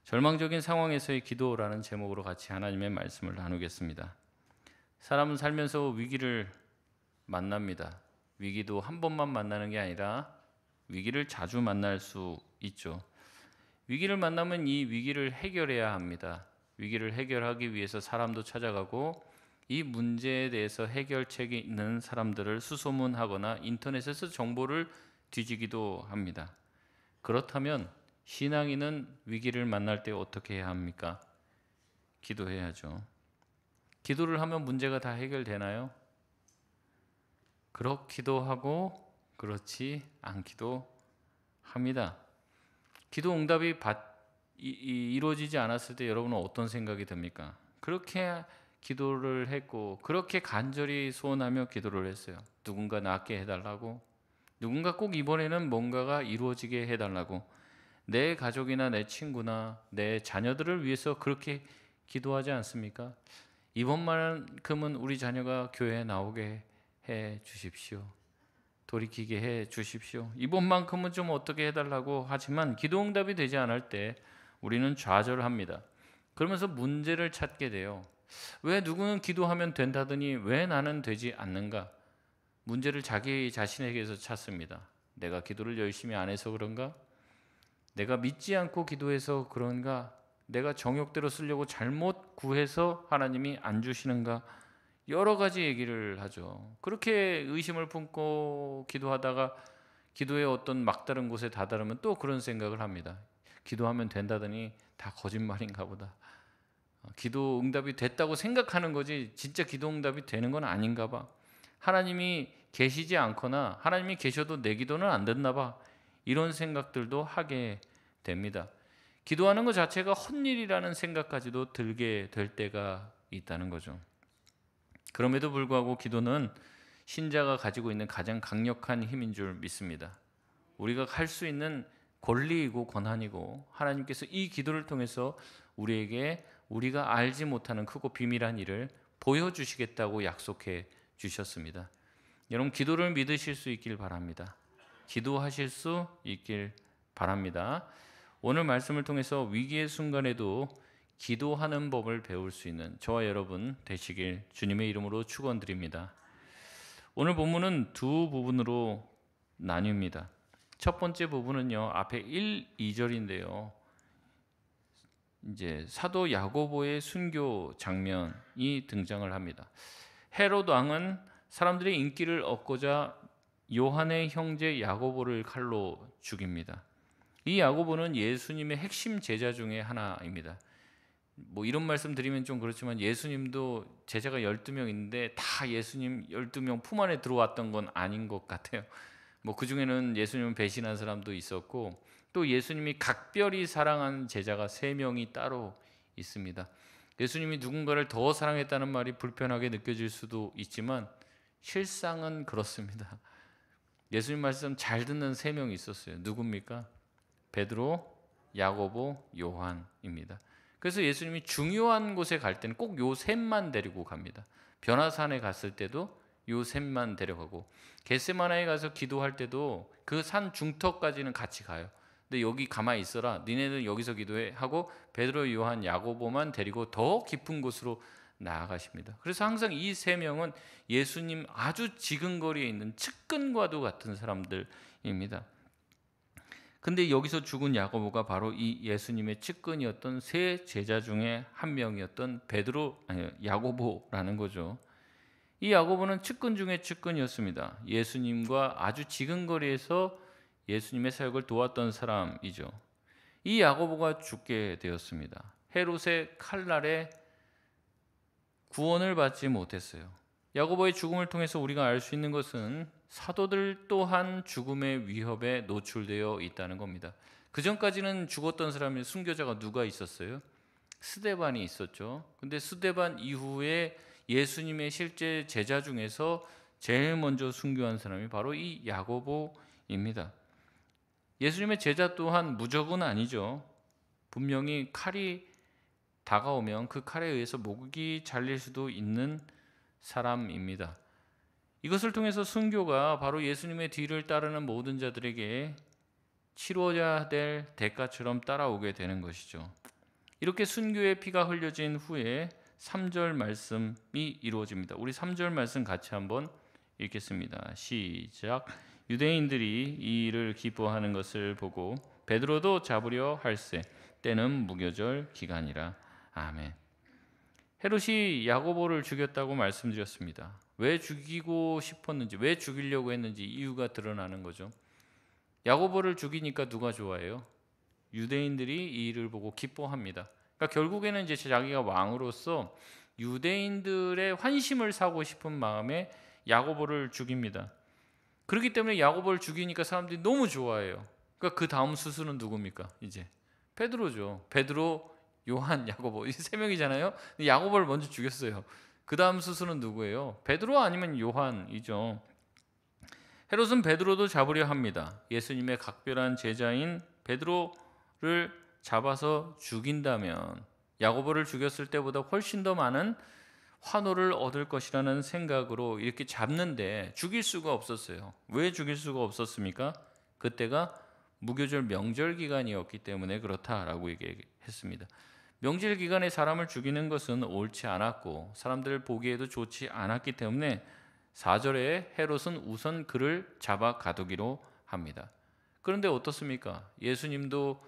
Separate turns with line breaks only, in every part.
절망적인 상황에서의 기도라는 제목으로 같이 하나님의 말씀을 나누겠습니다. 사람은 살면서 위기를 만납니다. 위기도 한 번만 만나는 게 아니라 위기를 자주 만날 수 있죠. 위기를 만나면 이 위기를 해결해야 합니다. 위기를 해결하기 위해서 사람도 찾아가고 이 문제에 대해서 해결책이 있는 사람들을 수소문하거나 인터넷에서 정보를 뒤지기도 합니다. 그렇다면 신앙인은 위기를 만날 때 어떻게 해야 합니까? 기도해야죠. 기도를 하면 문제가 다 해결되나요? 그렇기도 하고 그렇지 않기도 합니다. 기도 응답이 이루어지지 않았을 때 여러분은 어떤 생각이 듭니까? 그렇게 기도를 했고 그렇게 간절히 소원하며 기도를 했어요. 누군가 낫게 해달라고, 누군가 꼭 이번에는 뭔가가 이루어지게 해달라고, 내 가족이나 내 친구나 내 자녀들을 위해서 그렇게 기도하지 않습니까? 이번만큼은 우리 자녀가 교회에 나오게 해 주십시오. 돌이키게 해 주십시오. 이번만큼은 좀 어떻게 해달라고 하지만 기도 응답이 되지 않을 때 우리는 좌절합니다. 그러면서 문제를 찾게 돼요. 왜 누구는 기도하면 된다더니 왜 나는 되지 않는가? 문제를 자기 자신에게서 찾습니다. 내가 기도를 열심히 안 해서 그런가? 내가 믿지 않고 기도해서 그런가? 내가 정욕대로 쓰려고 잘못 구해서 하나님이 안 주시는가? 여러 가지 얘기를 하죠. 그렇게 의심을 품고 기도하다가 기도의 어떤 막다른 곳에 다다르면 또 그런 생각을 합니다. 기도하면 된다더니 다 거짓말인가 보다. 기도 응답이 됐다고 생각하는 거지 진짜 기도 응답이 되는 건 아닌가 봐. 하나님이 계시지 않거나 하나님이 계셔도 내 기도는 안 됐나 봐. 이런 생각들도 하게 됩니다. 기도하는 것 자체가 헛일이라는 생각까지도 들게 될 때가 있다는 거죠. 그럼에도 불구하고 기도는 신자가 가지고 있는 가장 강력한 힘인 줄 믿습니다. 우리가 할 수 있는 권리이고 권한이고 하나님께서 이 기도를 통해서 우리에게 우리가 알지 못하는 크고 비밀한 일을 보여주시겠다고 약속해 주셨습니다. 여러분 기도를 믿으실 수 있길 바랍니다. 기도하실 수 있길 바랍니다. 오늘 말씀을 통해서 위기의 순간에도 기도하는 법을 배울 수 있는 저와 여러분 되시길 주님의 이름으로 축원드립니다. 오늘 본문은 두 부분으로 나뉩니다. 첫 번째 부분은요, 앞에 1, 2절인데요. 이제 사도 야고보의 순교 장면이 등장을 합니다. 헤롯 왕은 사람들의 인기를 얻고자 요한의 형제 야고보를 칼로 죽입니다. 이 야고보는 예수님의 핵심 제자 중에 하나입니다. 뭐 이런 말씀 드리면 좀 그렇지만 예수님도 제자가 12명 있는데 다 예수님 12명 품 안에 들어왔던 건 아닌 것 같아요. 뭐 그중에는 예수님을 배신한 사람도 있었고 또 예수님이 각별히 사랑한 제자가 3명이 따로 있습니다. 예수님이 누군가를 더 사랑했다는 말이 불편하게 느껴질 수도 있지만 실상은 그렇습니다. 예수님 말씀 잘 듣는 3명이 있었어요. 누굽니까? 베드로, 야고보, 요한입니다. 그래서 예수님이 중요한 곳에 갈 때는 꼭 요 셋만 데리고 갑니다. 변화산에 갔을 때도 요 셋만 데려가고 겟세마나에 가서 기도할 때도 그 산 중턱까지는 같이 가요. 근데 여기 가만히 있어라. 니네는 여기서 기도해 하고 베드로, 요한, 야고보만 데리고 더 깊은 곳으로 나아가십니다. 그래서 항상 이 3명은 예수님 아주 지근거리에 있는 측근과도 같은 사람들입니다. 근데 여기서 죽은 야고보가 바로 이 예수님의 측근이었던 세 제자 중에 한 명이었던 야고보라는 거죠. 이 야고보는 측근 중에 측근이었습니다. 예수님과 아주 지근거리에서 예수님의 사역을 도왔던 사람이죠. 이 야고보가 죽게 되었습니다. 헤롯의 칼날에 구원을 받지 못했어요. 야고보의 죽음을 통해서 우리가 알 수 있는 것은 사도들 또한 죽음의 위협에 노출되어 있다는 겁니다. 그 전까지는 죽었던 사람이 순교자가 누가 있었어요? 스데반이 있었죠. 근데 스데반 이후에 예수님의 실제 제자 중에서 제일 먼저 순교한 사람이 바로 이 야고보입니다. 예수님의 제자 또한 무적은 아니죠. 분명히 칼이 다가오면 그 칼에 의해서 목이 잘릴 수도 있는 사람입니다. 이것을 통해서 순교가 바로 예수님의 뒤를 따르는 모든 자들에게 치러야 될 대가처럼 따라오게 되는 것이죠. 이렇게 순교의 피가 흘려진 후에 3절 말씀이 이루어집니다. 우리 3절 말씀 같이 한번 읽겠습니다. 시작. 유대인들이 이 일을 기뻐하는 것을 보고 베드로도 잡으려 할세 때는 무교절 기간이라. 아멘. 헤롯이 야고보를 죽였다고 말씀드렸습니다. 왜 죽이고 싶었는지, 왜 죽이려고 했는지 이유가 드러나는 거죠. 야고보를 죽이니까 누가 좋아해요? 유대인들이 이 일을 보고 기뻐합니다. 그러니까 결국에는 이제 자기가 왕으로서 유대인들의 환심을 사고 싶은 마음에 야고보를 죽입니다. 그렇기 때문에 야고보를 죽이니까 사람들이 너무 좋아해요. 그러니까 그 다음 수순은 누굽니까? 이제 베드로죠. 베드로, 요한, 야고보 이 세 명이잖아요. 야고보를 먼저 죽였어요. 그 다음 수순은 누구예요? 베드로 아니면 요한이죠. 헤롯은 베드로도 잡으려 합니다. 예수님의 각별한 제자인 베드로를 잡아서 죽인다면 야고보를 죽였을 때보다 훨씬 더 많은 환호를 얻을 것이라는 생각으로 이렇게 잡는데 죽일 수가 없었어요. 왜 죽일 수가 없었습니까? 그때가 무교절 명절 기간이었기 때문에 그렇다라고 얘기했습니다. 명절 기간에 사람을 죽이는 것은 옳지 않았고 사람들 보기에도 좋지 않았기 때문에 4절에 헤롯은 우선 그를 잡아 가두기로 합니다. 그런데 어떻습니까? 예수님도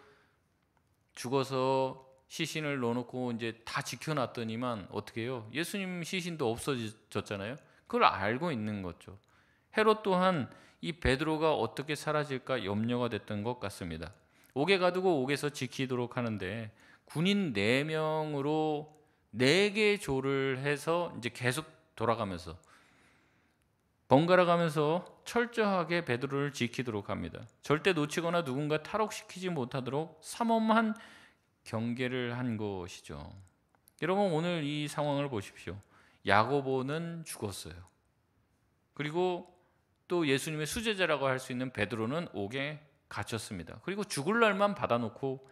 죽어서 시신을 넣어놓고 이제 다 지켜놨더니만 어떻게 해요? 예수님 시신도 없어졌잖아요. 그걸 알고 있는 거죠. 헤롯 또한 이 베드로가 어떻게 사라질까 염려가 됐던 것 같습니다. 옥에 가두고 옥에서 지키도록 하는데 군인 4명으로 4개 조를 해서 이제 계속 돌아가면서 번갈아 가면서 철저하게 베드로를 지키도록 합니다. 절대 놓치거나 누군가 탈옥시키지 못하도록 삼엄한 경계를 한 것이죠. 여러분 오늘 이 상황을 보십시오. 야고보는 죽었어요. 그리고 또 예수님의 수제자라고 할 수 있는 베드로는 옥에 갇혔습니다. 그리고 죽을 날만 받아놓고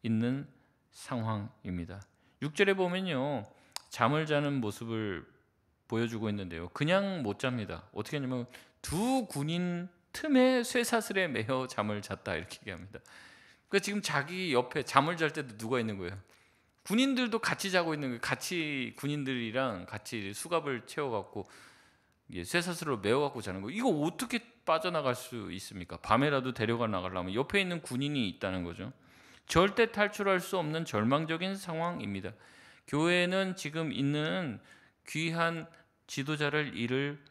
있는 상황입니다. 6절에 보면요. 잠을 자는 모습을 보여주고 있는데요. 그냥 못 잡니다. 어떻게 하냐면 두 군인 틈에 쇠사슬에 매여 잠을 잤다 이렇게 얘기합니다. 그러니까 지금 자기 옆에 잠을 잘 때도 누가 있는 거예요? 군인들도 같이 자고 있는 거예요. 같이 군인들이랑 같이 수갑을 채워갖고 쇠사슬로 메어갖고 자는 거예요. 이거 어떻게 빠져나갈 수 있습니까? 밤에라도 데려가 나가려면 옆에 있는 군인이 있다는 거죠. 절대 탈출할 수 없는 절망적인 상황입니다. 교회는 지금 있는 귀한 지도자를 잃을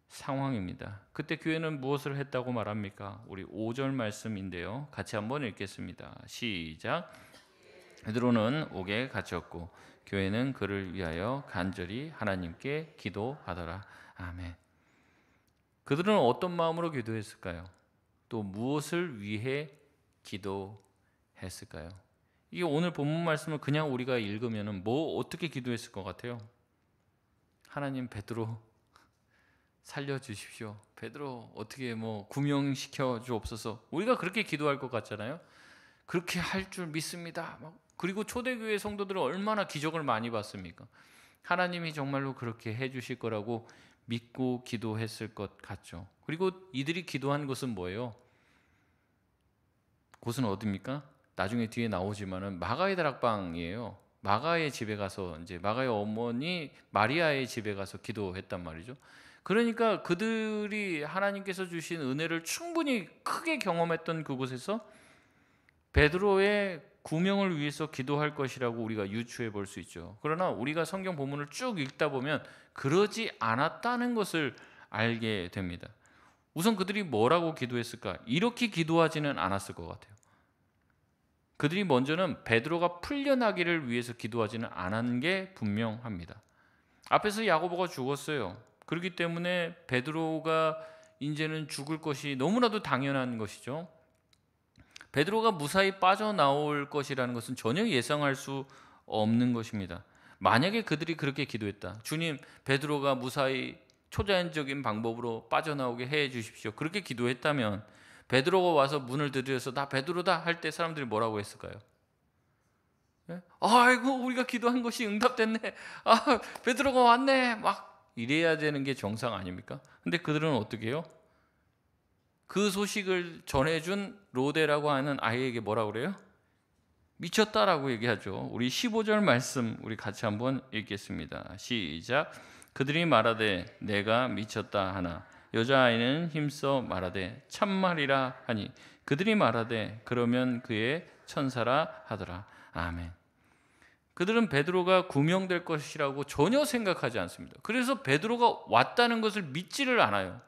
상황입니다. 그때 교회는 무엇을 했다고 말합니까? 우리 5절 말씀인데요. 같이 한번 읽겠습니다. 시작. 베드로는 옥에 갇혔고 교회는 그를 위하여 간절히 하나님께 기도하더라. 아멘. 그들은 어떤 마음으로 기도했을까요? 또 무엇을 위해 기도했을까요? 이게 오늘 본문 말씀을 그냥 우리가 읽으면 뭐 어떻게 기도했을 것 같아요? 하나님 베드로 살려주십시오. 베드로 어떻게 구명시켜 주옵소서. 우리가 그렇게 기도할 것 같잖아요. 그렇게 할 줄 믿습니다. 그리고 초대교회 성도들은 얼마나 기적을 많이 봤습니까? 하나님이 정말로 그렇게 해주실 거라고 믿고 기도했을 것 같죠. 그리고 이들이 기도한 곳은 뭐예요? 곳은 어디입니까? 나중에 뒤에 나오지만은 마가의 다락방이에요. 마가의 집에 가서 이제 마가의 어머니 마리아의 집에 가서 기도했단 말이죠. 그러니까 그들이 하나님께서 주신 은혜를 충분히 크게 경험했던 그곳에서 베드로의 구명을 위해서 기도할 것이라고 우리가 유추해 볼 수 있죠. 그러나 우리가 성경 본문을 쭉 읽다 보면 그러지 않았다는 것을 알게 됩니다. 우선 그들이 뭐라고 기도했을까? 이렇게 기도하지는 않았을 것 같아요. 그들이 먼저는 베드로가 풀려나기를 위해서 기도하지는 않은 게 분명합니다. 앞에서 야고보가 죽었어요. 그렇기 때문에 베드로가 이제는 죽을 것이 너무나도 당연한 것이죠. 베드로가 무사히 빠져나올 것이라는 것은 전혀 예상할 수 없는 것입니다. 만약에 그들이 그렇게 기도했다. 주님, 베드로가 무사히 초자연적인 방법으로 빠져나오게 해 주십시오. 그렇게 기도했다면 베드로가 와서 문을 두드려서 나 베드로다 할 때 사람들이 뭐라고 했을까요? 아이고 우리가 기도한 것이 응답됐네. 아 베드로가 왔네. 막 이래야 되는 게 정상 아닙니까? 근데 그들은 어떻게 해요? 그 소식을 전해준 로데라고 하는 아이에게 뭐라고 그래요? 미쳤다라고 얘기하죠. 우리 15절 말씀 우리 같이 한번 읽겠습니다. 시작. 그들이 말하되 내가 미쳤다 하나 여자아이는 힘써 말하되 참말이라 하니 그들이 말하되 그러면 그의 천사라 하더라. 아멘. 그들은 베드로가 구명될 것이라고 전혀 생각하지 않습니다. 그래서 베드로가 왔다는 것을 믿지를 않아요.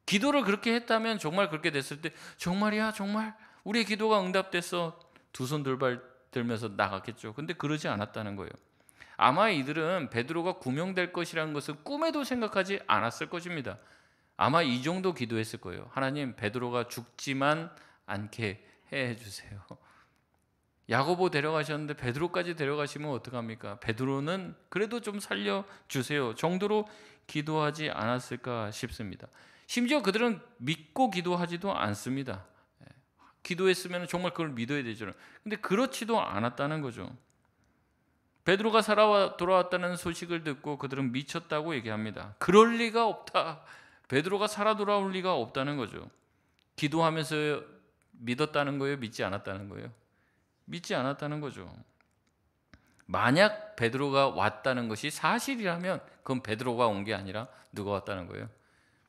기도를 그렇게 했다면 정말 그렇게 됐을 때 정말이야 정말 우리의 기도가 응답됐어 두 손 돌발 들면서 나갔겠죠. 근데 그러지 않았다는 거예요. 아마 이들은 베드로가 구명될 것이라는 것을 꿈에도 생각하지 않았을 것입니다. 아마 이 정도 기도했을 거예요. 하나님, 베드로가 죽지만 않게 해주세요. 야고보 데려가셨는데 베드로까지 데려가시면 어떡합니까? 베드로는 그래도 좀 살려주세요 정도로 기도하지 않았을까 싶습니다. 심지어 그들은 믿고 기도하지도 않습니다. 기도했으면 정말 그걸 믿어야 되죠. 근데 그렇지도 않았다는 거죠. 베드로가 살아 돌아왔다는 소식을 듣고 그들은 미쳤다고 얘기합니다. 그럴 리가 없다. 베드로가 살아 돌아올 리가 없다는 거죠. 기도하면서 믿었다는 거예요? 믿지 않았다는 거예요? 믿지 않았다는 거죠. 만약 베드로가 왔다는 것이 사실이라면 그건 베드로가 온 게 아니라 누가 왔다는 거예요?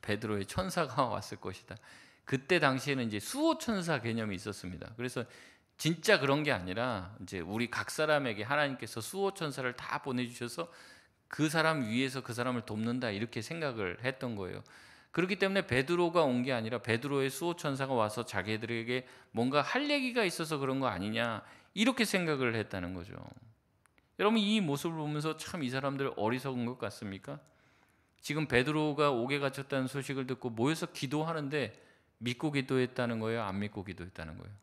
베드로의 천사가 왔을 것이다. 그때 당시에는 이제 수호 천사 개념이 있었습니다. 그래서 진짜 그런 게 아니라 이제 우리 각 사람에게 하나님께서 수호 천사를 다 보내주셔서 그 사람 위에서 그 사람을 돕는다 이렇게 생각을 했던 거예요. 그렇기 때문에 베드로가 온 게 아니라 베드로의 수호 천사가 와서 자기들에게 뭔가 할 얘기가 있어서 그런 거 아니냐 이렇게 생각을 했다는 거죠. 여러분 이 모습을 보면서 참 이 사람들 어리석은 것 같습니까? 지금 베드로가 옥에 갇혔다는 소식을 듣고 모여서 기도하는데 믿고 기도했다는 거예요? 안 믿고 기도했다는 거예요?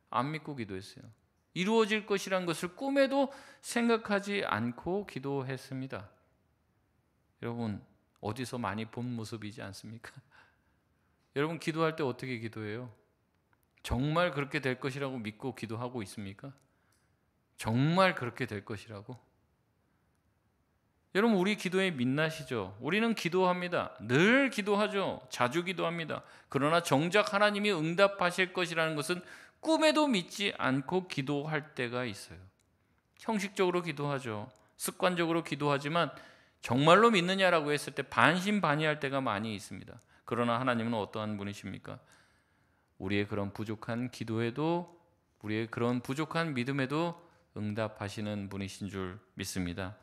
안 믿고 기도했어요. 이루어질 것이란 것을 꿈에도 생각하지 않고 기도했습니다. 여러분 어디서 많이 본 모습이지 않습니까? 여러분 기도할 때 어떻게 기도해요? 정말 그렇게 될 것이라고 믿고 기도하고 있습니까? 정말 그렇게 될 것이라고? 여러분 우리 기도의 민낯이죠. 우리는 기도합니다. 늘 기도하죠. 자주 기도합니다. 그러나 정작 하나님이 응답하실 것이라는 것은 꿈에도 믿지 않고 기도할 때가 있어요. 형식적으로 기도하죠. 습관적으로 기도하지만 정말로 믿느냐라고 했을 때 반신반의할 때가 많이 있습니다. 그러나 하나님은 어떠한 분이십니까? 우리의 그런 부족한 기도에도 우리의 그런 부족한 믿음에도 응답하시는 분이신 줄 믿습니다.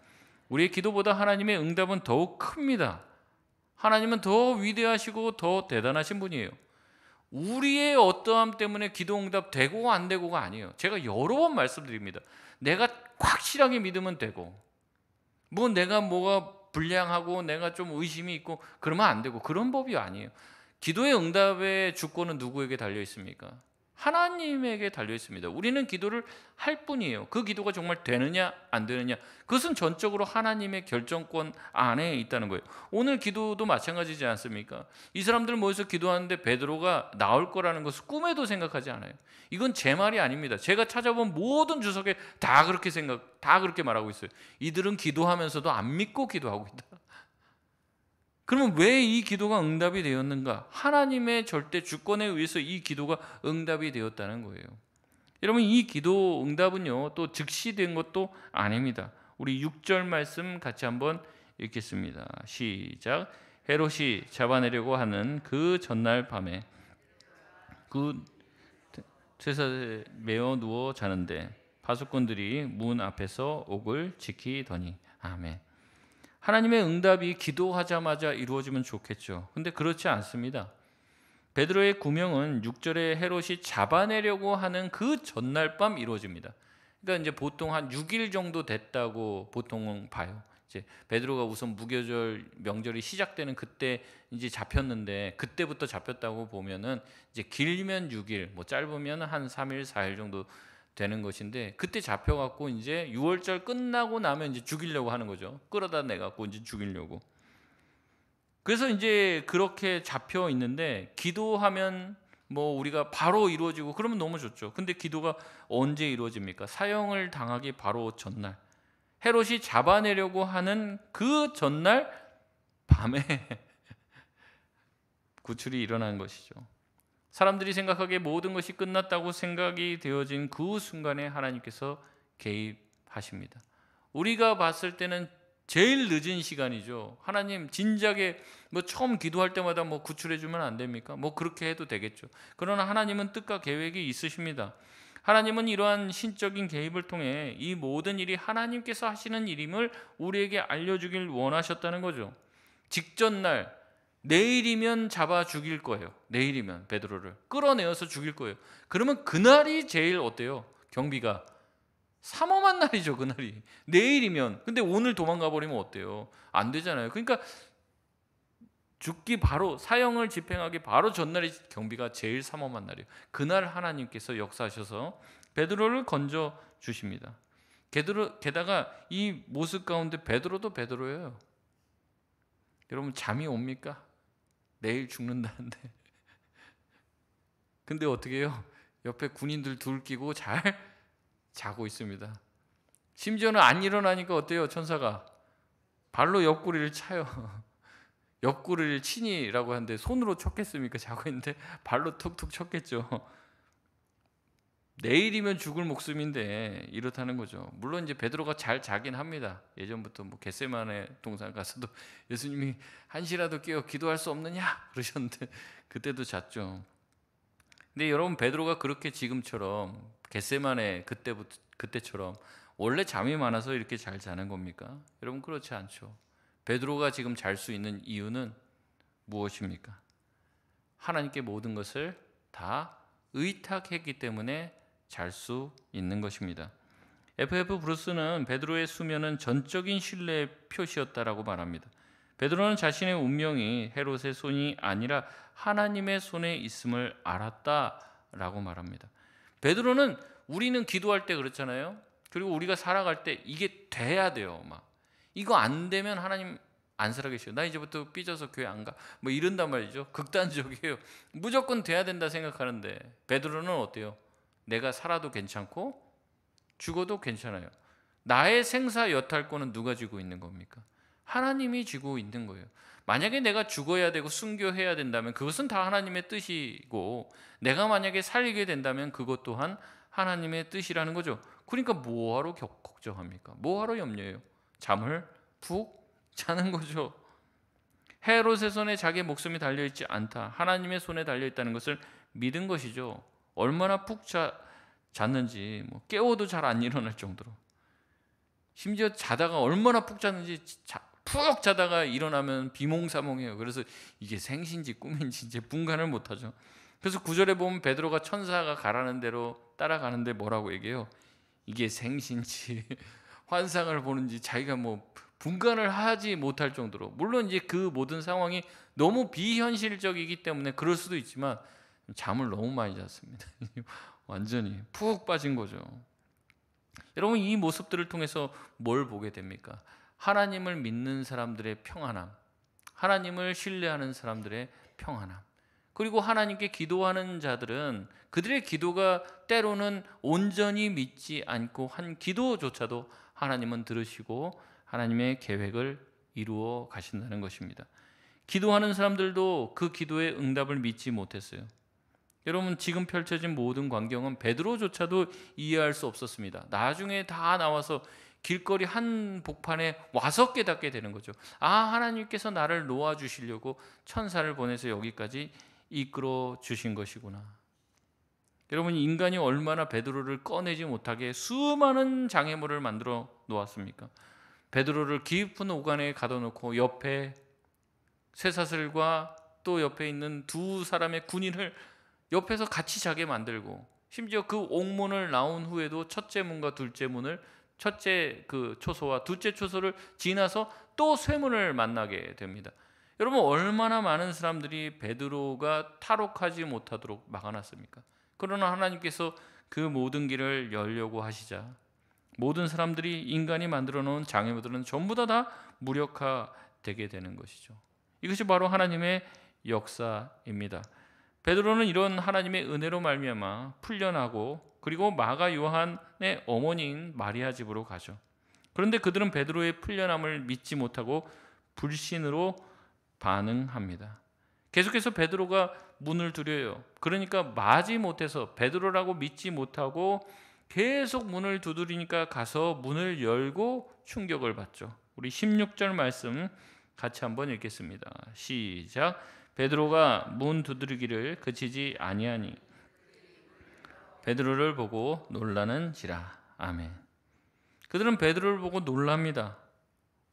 우리의 기도보다 하나님의 응답은 더욱 큽니다. 하나님은 더 위대하시고 더 대단하신 분이에요. 우리의 어떠함 때문에 기도 응답 되고 안 되고가 아니에요. 제가 여러 번 말씀드립니다. 내가 확실하게 믿으면 되고 뭐 내가 뭐가 불량하고 내가 좀 의심이 있고 그러면 안 되고 그런 법이 아니에요. 기도의 응답의 주권은 누구에게 달려 있습니까? 하나님에게 달려 있습니다. 우리는 기도를 할 뿐이에요. 그 기도가 정말 되느냐 안 되느냐 그것은 전적으로 하나님의 결정권 안에 있다는 거예요. 오늘 기도도 마찬가지지 않습니까? 이 사람들 모여서 기도하는데 베드로가 나올 거라는 것을 꿈에도 생각하지 않아요. 이건 제 말이 아닙니다. 제가 찾아본 모든 주석에 다 그렇게 말하고 있어요. 이들은 기도하면서도 안 믿고 기도하고 있다. 그러면 왜 이 기도가 응답이 되었는가? 하나님의 절대 주권에 의해서 이 기도가 응답이 되었다는 거예요. 여러분 이 기도 응답은요 또 즉시 된 것도 아닙니다. 우리 6절 말씀 같이 한번 읽겠습니다. 시작. 헤롯이 잡아내려고 하는 그 전날 밤에 그 쇠사슬에 매어 누워 자는데 파수꾼들이 문 앞에서 옥을 지키더니. 아멘. 하나님의 응답이 기도하자마자 이루어지면 좋겠죠. 근데 그렇지 않습니다. 베드로의 구명은 6절에 헤롯이 잡아내려고 하는 그 전날 밤 이루어집니다. 그러니까 이제 보통 한 6일 정도 됐다고 보통은 봐요. 이제 베드로가 우선 무교절 명절이 시작되는 그때 이제 잡혔는데 그때부터 잡혔다고 보면은 이제 길면 6일, 뭐 짧으면 한 3일, 4일 정도 되는 것인데 그때 잡혀갖고 이제 6월절 끝나고 나면 이제 죽이려고 하는 거죠. 끌어다 내갖고 이제 죽이려고. 그래서 이제 그렇게 잡혀 있는데 기도하면 뭐 우리가 바로 이루어지고 그러면 너무 좋죠. 근데 기도가 언제 이루어집니까? 사형을 당하기 바로 전날. 헤롯이 잡아내려고 하는 그 전날 밤에 구출이 일어난 것이죠. 사람들이 생각하기에 모든 것이 끝났다고 생각이 되어진 그 순간에 하나님께서 개입하십니다. 우리가 봤을 때는 제일 늦은 시간이죠. 하나님 진작에 처음 기도할 때마다 구출해 주면 안 됩니까? 그렇게 해도 되겠죠. 그러나 하나님은 뜻과 계획이 있으십니다. 하나님은 이러한 신적인 개입을 통해 이 모든 일이 하나님께서 하시는 일임을 우리에게 알려주길 원하셨다는 거죠. 직전 날 내일이면 잡아 죽일 거예요. 내일이면 베드로를 끌어내어서 죽일 거예요. 그러면 그날이 제일 어때요? 경비가 삼엄한 날이죠. 그날이 내일이면. 근데 오늘 도망가 버리면 어때요? 안 되잖아요. 그러니까 죽기 바로, 사형을 집행하기 바로 전날이 경비가 제일 삼엄한 날이에요. 그날 하나님께서 역사하셔서 베드로를 건져 주십니다. 게다가 이 모습 가운데 베드로도 베드로예요. 여러분, 잠이 옵니까? 내일 죽는다는데. 근데 어떻게 해요? 옆에 군인들 둘 끼고 잘 자고 있습니다. 심지어는 안 일어나니까 어때요? 천사가 발로 옆구리를 차요. 옆구리를 치니라고 하는데 손으로 쳤겠습니까? 자고 있는데 발로 툭툭 쳤겠죠. 내일이면 죽을 목숨인데 이렇다는 거죠. 물론 이제 베드로가 잘 자긴 합니다. 예전부터 겟세마네 동산 가서도 예수님이 한시라도 깨어 기도할 수 없느냐 그러셨는데 그때도 잤죠. 근데 여러분, 베드로가 그렇게 지금처럼 겟세마네 그때처럼 원래 잠이 많아서 이렇게 잘 자는 겁니까? 여러분, 그렇지 않죠. 베드로가 지금 잘 수 있는 이유는 무엇입니까? 하나님께 모든 것을 다 의탁했기 때문에 잘 수 있는 것입니다. F.F. 브루스는 베드로의 수면은 전적인 신뢰의 표시였다라고 말합니다. 베드로는 자신의 운명이 헤롯의 손이 아니라 하나님의 손에 있음을 알았다라고 말합니다. 베드로는, 우리는 기도할 때 그렇잖아요. 그리고 우리가 살아갈 때 이게 돼야 돼요. 이거 안 되면 하나님 안 살아계셔요. 나 이제부터 삐져서 교회 안 가. 이런단 말이죠. 극단적이에요. 무조건 돼야 된다 생각하는데 베드로는 어때요? 내가 살아도 괜찮고 죽어도 괜찮아요. 나의 생사 여탈권은 누가 쥐고 있는 겁니까? 하나님이 쥐고 있는 거예요. 만약에 내가 죽어야 되고 순교해야 된다면 그것은 다 하나님의 뜻이고, 내가 만약에 살리게 된다면 그것 또한 하나님의 뜻이라는 거죠. 그러니까 뭐하러 걱정합니까? 뭐하러 염려해요? 잠을 푹 자는 거죠. 헤롯의 손에 자기의 목숨이 달려있지 않다, 하나님의 손에 달려있다는 것을 믿은 것이죠. 얼마나 푹 잤는지 깨워도 잘 안 일어날 정도로, 심지어 자다가 얼마나 푹 잤는지 푹 자다가 일어나면 비몽사몽해요. 그래서 이게 생신지 꿈인지 이제 분간을 못하죠. 그래서 9절에 보면 베드로가 천사가 가라는 대로 따라가는데 뭐라고 얘기해요? 이게 생신지 환상을 보는지 자기가 분간을 하지 못할 정도로, 물론 이제 그 모든 상황이 너무 비현실적이기 때문에 그럴 수도 있지만 잠을 너무 많이 잤습니다. 완전히 푹 빠진 거죠. 여러분, 이 모습들을 통해서 뭘 보게 됩니까? 하나님을 믿는 사람들의 평안함, 하나님을 신뢰하는 사람들의 평안함, 그리고 하나님께 기도하는 자들은 그들의 기도가 때로는 온전히 믿지 않고 한 기도조차도 하나님은 들으시고 하나님의 계획을 이루어 가신다는 것입니다. 기도하는 사람들도 그 기도의 응답을 믿지 못했어요. 여러분, 지금 펼쳐진 모든 광경은 베드로조차도 이해할 수 없었습니다. 나중에 다 나와서 길거리 한 복판에 와서 깨닫게 되는 거죠. 하나님께서 나를 놓아주시려고 천사를 보내서 여기까지 이끌어 주신 것이구나. 여러분, 인간이 얼마나 베드로를 꺼내지 못하게 수많은 장애물을 만들어 놓았습니까? 베드로를 깊은 오간에 가둬놓고 옆에 쇠사슬과 또 옆에 있는 두 사람의 군인을 옆에서 같이 자게 만들고, 심지어 그 옥문을 나온 후에도 첫째 문과 둘째 문을, 첫째 그 초소와 둘째 초소를 지나서 또 쇠문을 만나게 됩니다. 여러분, 얼마나 많은 사람들이 베드로가 탈옥하지 못하도록 막아놨습니까? 그러나 하나님께서 그 모든 길을 열려고 하시자 모든 사람들이, 인간이 만들어 놓은 장애물들은 전부 다 무력화되게 되는 것이죠. 이것이 바로 하나님의 역사입니다. 베드로는 이런 하나님의 은혜로 말미암아 풀려나고, 그리고 마가 요한의 어머니인 마리아 집으로 가죠. 그런데 그들은 베드로의 풀려남을 믿지 못하고 불신으로 반응합니다. 계속해서 베드로가 문을 두드려요. 그러니까 마지 못해서, 베드로라고 믿지 못하고 계속 문을 두드리니까 가서 문을 열고 충격을 받죠. 우리 16절 말씀 같이 한번 읽겠습니다. 시작. 베드로가 문 두드리기를 그치지 아니하니 베드로를 보고 놀라는지라. 아멘. 그들은 베드로를 보고 놀랍니다.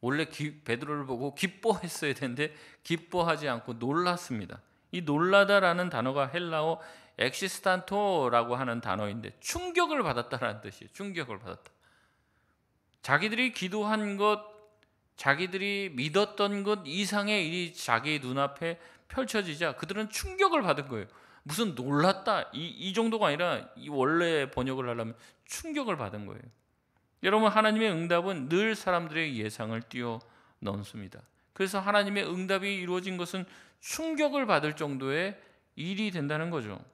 원래 베드로를 보고 기뻐했어야 되는데 기뻐하지 않고 놀랐습니다. 이 놀라다라는 단어가 헬라어 엑시스탄토라고 하는 단어인데 충격을 받았다라는 뜻이에요. 충격을 받았다. 자기들이 기도한 것, 자기들이 믿었던 것 이상의 일이 자기 눈앞에 펼쳐지자 그들은 충격을 받은 거예요. 무슨 놀랐다 이 정도가 아니라 이 원래 번역을 하려면 충격을 받은 거예요. 여러분, 하나님의 응답은 늘 사람들의 예상을 뛰어넘습니다. 그래서 하나님의 응답이 이루어진 것은 충격을 받을 정도의 일이 된다는 거죠.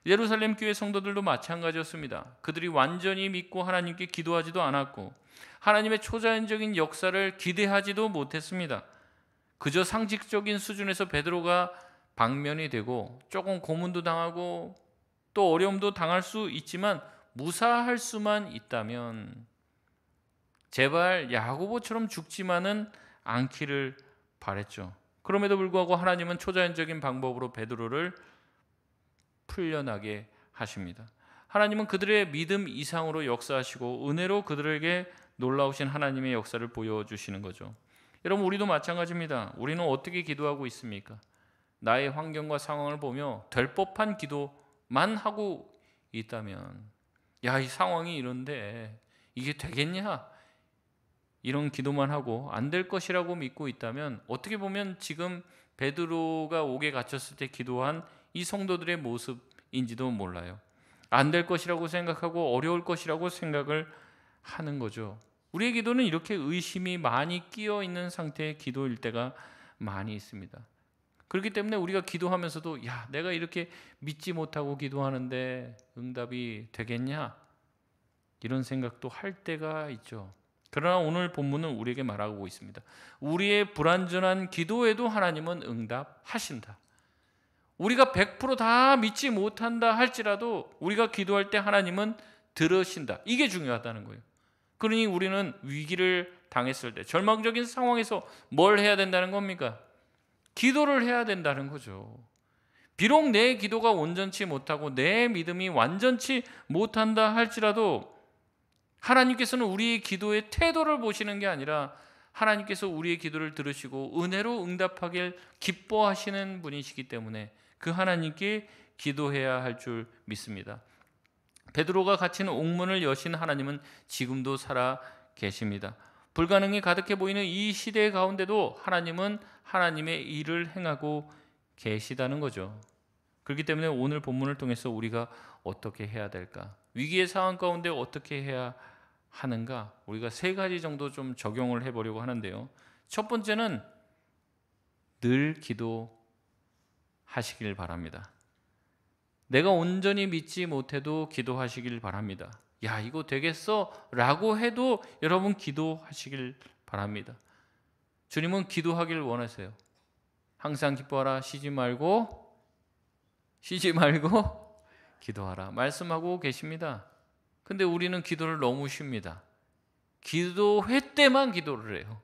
예루살렘 교회 성도들도 마찬가지였습니다. 그들이 완전히 믿고 하나님께 기도하지도 않았고 하나님의 초자연적인 역사를 기대하지도 못했습니다. 그저 상식적인 수준에서 베드로가 방면이 되고 조금 고문도 당하고 또 어려움도 당할 수 있지만 무사할 수만 있다면 제발 야고보처럼 죽지만은 않기를 바랬죠. 그럼에도 불구하고 하나님은 초자연적인 방법으로 베드로를 풀려나게 하십니다. 하나님은 그들의 믿음 이상으로 역사하시고 은혜로 그들에게 놀라우신 하나님의 역사를 보여주시는 거죠. 여러분, 우리도 마찬가지입니다. 우리는 어떻게 기도하고 있습니까? 나의 환경과 상황을 보며 될 법한 기도만 하고 있다면, 야, 이 상황이 이런데 이게 되겠냐? 이런 기도만 하고 안 될 것이라고 믿고 있다면 어떻게 보면 지금 베드로가 옥에 갇혔을 때 기도한 이 성도들의 모습인지도 몰라요. 안 될 것이라고 생각하고 어려울 것이라고 생각을 하는 거죠. 우리의 기도는 이렇게 의심이 많이 끼어 있는 상태의 기도일 때가 많이 있습니다. 그렇기 때문에 우리가 기도하면서도 야, 내가 이렇게 믿지 못하고 기도하는데 응답이 되겠냐? 이런 생각도 할 때가 있죠. 그러나 오늘 본문은 우리에게 말하고 있습니다. 우리의 불완전한 기도에도 하나님은 응답하신다. 우리가 100% 믿지 못한다 할지라도 우리가 기도할 때 하나님은 들으신다. 이게 중요하다는 거예요. 그러니 우리는 위기를 당했을 때, 절망적인 상황에서 뭘 해야 된다는 겁니까? 기도를 해야 된다는 거죠. 비록 내 기도가 온전치 못하고 내 믿음이 완전치 못한다 할지라도 하나님께서는 우리의 기도의 태도를 보시는 게 아니라 하나님께서 우리의 기도를 들으시고 은혜로 응답하길 기뻐하시는 분이시기 때문에 그 하나님께 기도해야 할 줄 믿습니다. 베드로가 갇힌 옥문을 여신 하나님은 지금도 살아 계십니다. 불가능이 가득해 보이는 이 시대 가운데도 하나님은 하나님의 일을 행하고 계시다는 거죠. 그렇기 때문에 오늘 본문을 통해서 우리가 어떻게 해야 될까? 위기의 상황 가운데 어떻게 해야 하는가? 우리가 3가지 정도 좀 적용을 해보려고 하는데요. 첫 번째는 늘 기도하시길 바랍니다. 내가 온전히 믿지 못해도 기도하시길 바랍니다. 야, 이거 되겠어? 라고 해도 여러분 기도하시길 바랍니다. 주님은 기도하길 원하세요. 항상 기뻐하라, 쉬지 말고 기도하라 말씀하고 계십니다. 근데 우리는 기도를 너무 쉽니다. 기도회 때만 기도를 해요.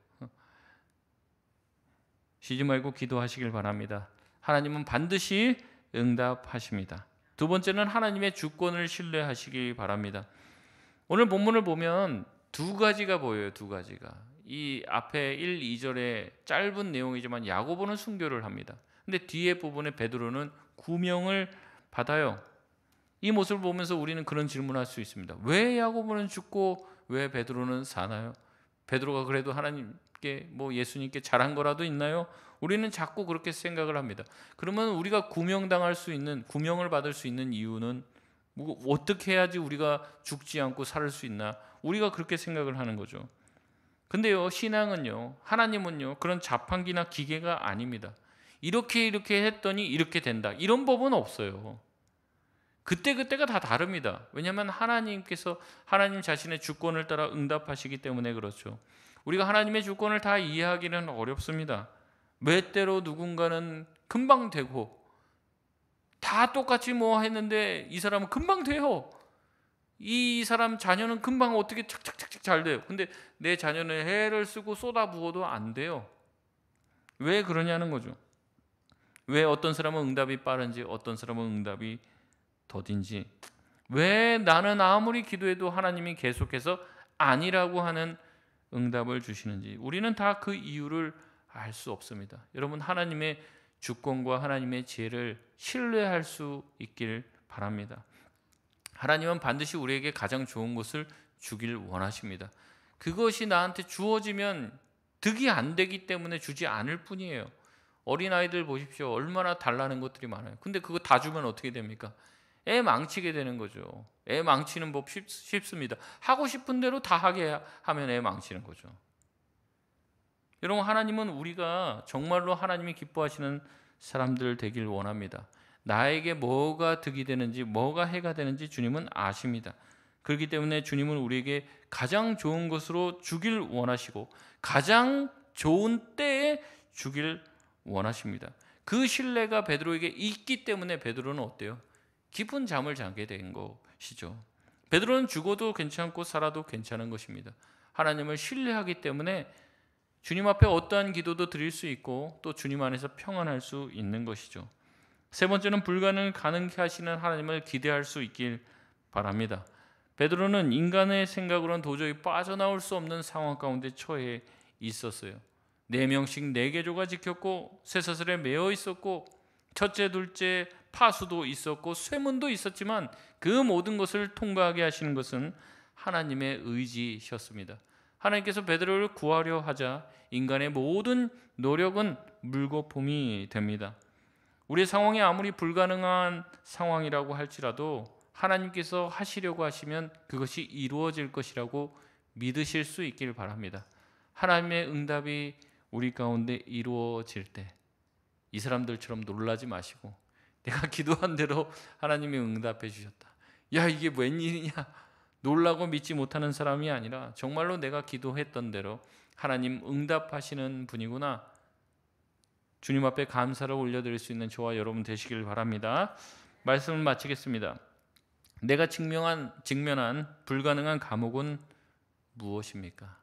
쉬지 말고 기도하시길 바랍니다. 하나님은 반드시 응답하십니다. 두 번째는 하나님의 주권을 신뢰하시길 바랍니다. 오늘 본문을 보면 2가지가 보여요. 2가지가. 이 앞에 1, 2절의 짧은 내용이지만 야고보는 순교를 합니다. 근데 뒤에 부분에 베드로는 구명을 받아요. 이 모습을 보면서 우리는 그런 질문을 할 수 있습니다. 왜 야고보는 죽고 왜 베드로는 사나요? 베드로가 그래도 하나님께 예수님께 잘한 거라도 있나요? 우리는 자꾸 그렇게 생각을 합니다. 그러면 우리가 구명당할 수 있는, 구명을 받을 수 있는 이유는 어떻게 해야지 우리가 죽지 않고 살 수 있나? 우리가 그렇게 생각을 하는 거죠. 근데요, 신앙은요, 하나님은요, 그런 자판기나 기계가 아닙니다. 이렇게 했더니 이렇게 된다. 이런 법은 없어요. 그때가 다 다릅니다. 왜냐하면 하나님께서 하나님 자신의 주권을 따라 응답하시기 때문에 그렇죠. 우리가 하나님의 주권을 다 이해하기는 어렵습니다. 몇 때로 누군가는 금방 되고, 다 똑같이 뭐 했는데 이 사람은 금방 돼요. 이 사람 자녀는 금방 어떻게 착착착착 잘 돼요. 근데 내 자녀는 해를 쓰고 쏟아부어도 안 돼요. 왜 그러냐는 거죠. 왜 어떤 사람은 응답이 빠른지, 어떤 사람은 응답이 더딘지, 왜 나는 아무리 기도해도 하나님이 계속해서 아니라고 하는 응답을 주시는지, 우리는 다 그 이유를 알 수 없습니다. 여러분, 하나님의 주권과 하나님의 지혜를 신뢰할 수 있길 바랍니다. 하나님은 반드시 우리에게 가장 좋은 것을 주길 원하십니다. 그것이 나한테 주어지면 득이 안 되기 때문에 주지 않을 뿐이에요. 어린아이들 보십시오. 얼마나 달라는 것들이 많아요. 근데 그거 다 주면 어떻게 됩니까? 애 망치게 되는 거죠. 애 망치는 법 쉽습니다. 하고 싶은 대로 다 하게 하면 애 망치는 거죠. 여러분, 하나님은 우리가 정말로 하나님이 기뻐하시는 사람들 되길 원합니다. 나에게 뭐가 득이 되는지, 뭐가 해가 되는지 주님은 아십니다. 그렇기 때문에 주님은 우리에게 가장 좋은 것으로 주길 원하시고, 가장 좋은 때에 주길 원하십니다. 그 신뢰가 베드로에게 있기 때문에 베드로는 어때요? 깊은 잠을 자게 된 것이죠. 베드로는 죽어도 괜찮고 살아도 괜찮은 것입니다. 하나님을 신뢰하기 때문에 주님 앞에 어떠한 기도도 드릴 수 있고, 또 주님 안에서 평안할 수 있는 것이죠. 세 번째는 불가능을 가능케 하시는 하나님을 기대할 수 있길 바랍니다. 베드로는 인간의 생각으로는 도저히 빠져나올 수 없는 상황 가운데 처해 있었어요. 4명씩 4개조가 지켰고, 쇠사슬에 매어 있었고, 첫째 둘째 파수도 있었고, 쇠문도 있었지만 그 모든 것을 통과하게 하시는 것은 하나님의 의지셨습니다. 하나님께서 베드로를 구하려 하자 인간의 모든 노력은 물거품이 됩니다. 우리의 상황이 아무리 불가능한 상황이라고 할지라도 하나님께서 하시려고 하시면 그것이 이루어질 것이라고 믿으실 수 있길 바랍니다. 하나님의 응답이 우리 가운데 이루어질 때 이 사람들처럼 놀라지 마시고, 내가 기도한 대로 하나님이 응답해 주셨다, 야 이게 웬일이냐, 놀라고 믿지 못하는 사람이 아니라 정말로 내가 기도했던 대로 하나님 응답하시는 분이구나, 주님 앞에 감사를 올려드릴 수 있는 저와 여러분 되시길 바랍니다. 말씀을 마치겠습니다. 내가 직면한 불가능한 감옥은 무엇입니까?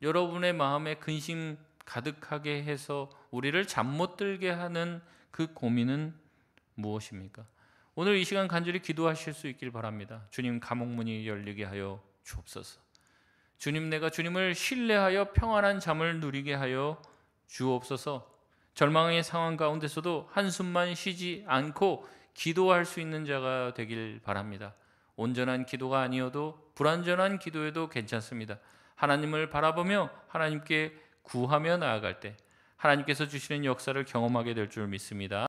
여러분의 마음에 근심 가득하게 해서 우리를 잠 못 들게 하는 그 고민은 무엇입니까? 오늘 이 시간 간절히 기도하실 수 있길 바랍니다. 주님, 감옥문이 열리게 하여 주옵소서. 주님, 내가 주님을 신뢰하여 평안한 잠을 누리게 하여 주옵소서. 절망의 상황 가운데서도 한숨만 쉬지 않고 기도할 수 있는 자가 되길 바랍니다. 온전한 기도가 아니어도 불완전한 기도에도 괜찮습니다. 하나님을 바라보며 하나님께 구하며 나아갈 때 하나님께서 주시는 역사를 경험하게 될 줄 믿습니다.